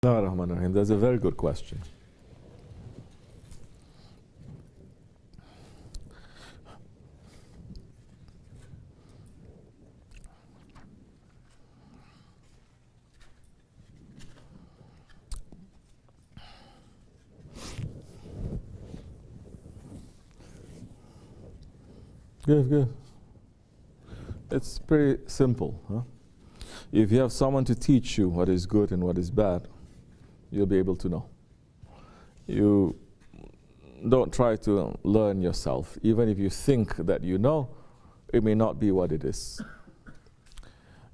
Bismillahirrahmanirrahim. That's a very good question. Good. It's pretty simple. Huh? If you have someone to teach you what is good and what is bad, you'll be able to know. You don't try to learn yourself. Even if you think that you know, it may not be what it is.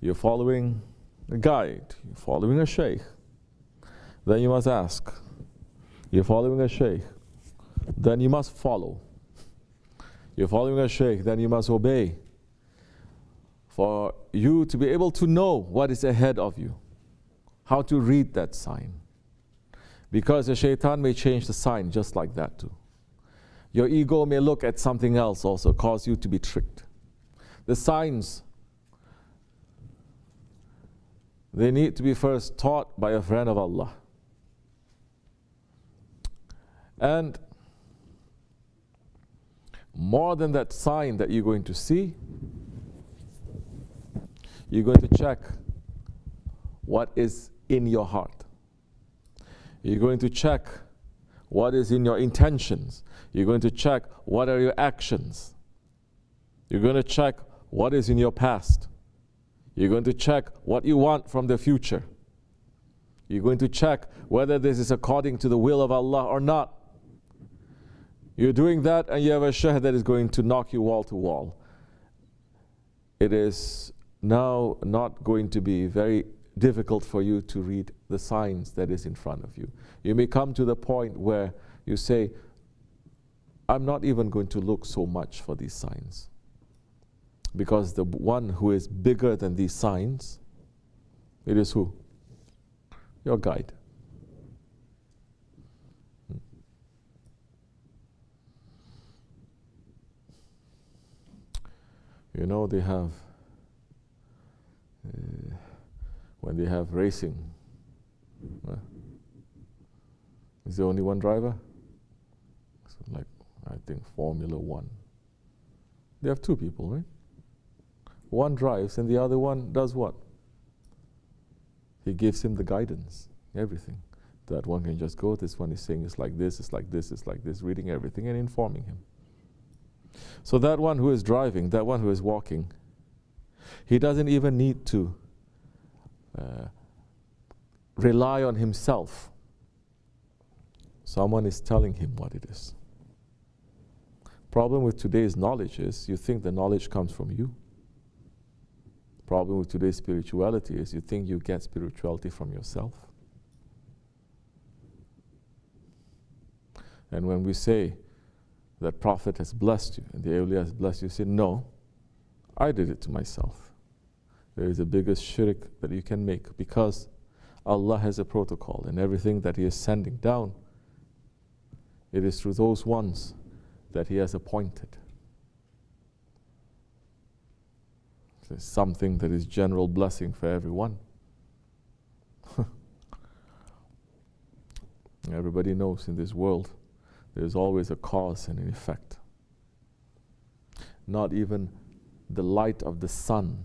You're following a guide, you're following a Shaykh. Then you must ask. You're following a Shaykh, then you must follow. You're following a Shaykh, then you must obey. For you to be able to know what is ahead of you, how to read that sign. Because the shaitan may change the sign just like that too. Your ego may look at something else also, cause you to be tricked. The signs, they need to be first taught by a friend of Allah. And more than that sign that you're going to see, you're going to check what is in your heart. You're going to check what is in your intentions. You're going to check what are your actions. You're going to check what is in your past. You're going to check what you want from the future. You're going to check whether this is according to the will of Allah or not. You're doing that and you have a shaykh that is going to knock you wall to wall. It is now not going to be very difficult for you to read the signs that is in front of you. You may come to the point where you say, I'm not even going to look so much for these signs. Because the one who is bigger than these signs, it is who? Your guide. You know, they have, when they have racing, is there only one driver? So like, I think Formula One. They have two people, right? One drives and the other one does what? He gives him the guidance, everything. That one can just go, this one is saying it's like this, it's like this, it's like this, reading everything and informing him. So that one who is driving, that one who is walking, he doesn't even need to rely on himself. Someone is telling him what it is. Problem with today's knowledge is you think the knowledge comes from you. Problem with today's spirituality is you think you get spirituality from yourself. And when we say that Prophet has blessed you and the awliya has blessed you, say, no, I did it to myself. There is the biggest shirk that you can make because Allah has a protocol and everything that He is sending down, it is through those ones that He has appointed. It's something that is general blessing for everyone. Everybody knows in this world there's always a cause and an effect. Not even the light of the sun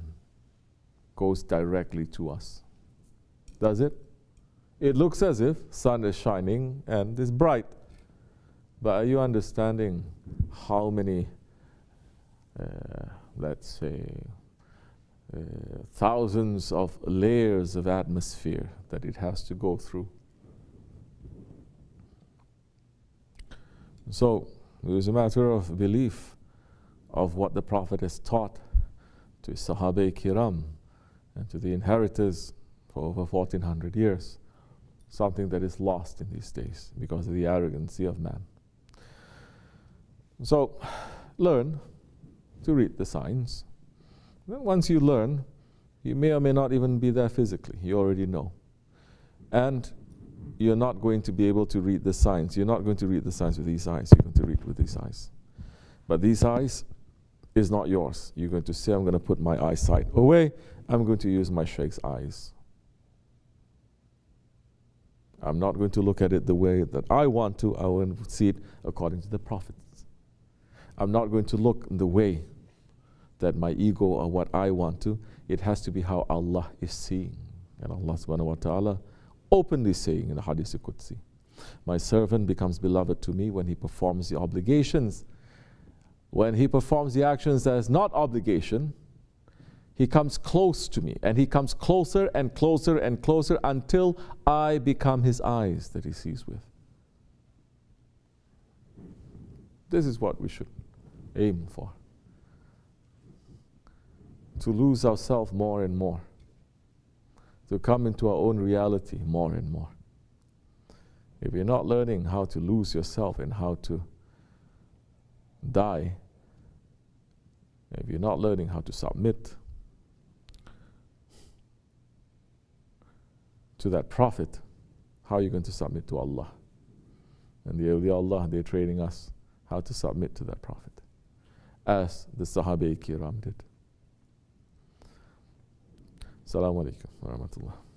goes directly to us. Does it? It looks as if sun is shining and is bright. But are you understanding how many, let's say, thousands of layers of atmosphere that it has to go through? So it is a matter of belief of what the Prophet has taught to Sahabai-Kiram and to the inheritors for over 1400 years, something that is lost in these days because of the arrogancy of man. So learn to read the signs. Then once you learn, you may or may not even be there physically. You already know. And you're not going to be able to read the signs. You're not going to read the signs with these eyes. You're going to read with these eyes. But these eyes is not yours. You're going to say, I'm going to put my eyesight away. I'm going to use my Shaykh's eyes. I'm not going to look at it the way that I want to. I want to see it according to the prophets. I'm not going to look in the way that my ego or what I want to. It has to be how Allah is seeing. And Allah subhanahu wa ta'ala openly saying in the Hadith Qudsi, my servant becomes beloved to me when he performs the obligations. When he performs the actions that is not obligation, he comes close to me, and he comes closer and closer and closer until I become his eyes that he sees with. This is what we should aim for. To lose ourselves more and more. To come into our own reality more and more. If you're not learning how to lose yourself and how to die, if you're not learning how to submit to that Prophet, how are you going to submit to Allah? And the awliya Allah, they're training us how to submit to that Prophet, as the Sahabai Kiram did. Assalamu alaikum wa rahmatullah.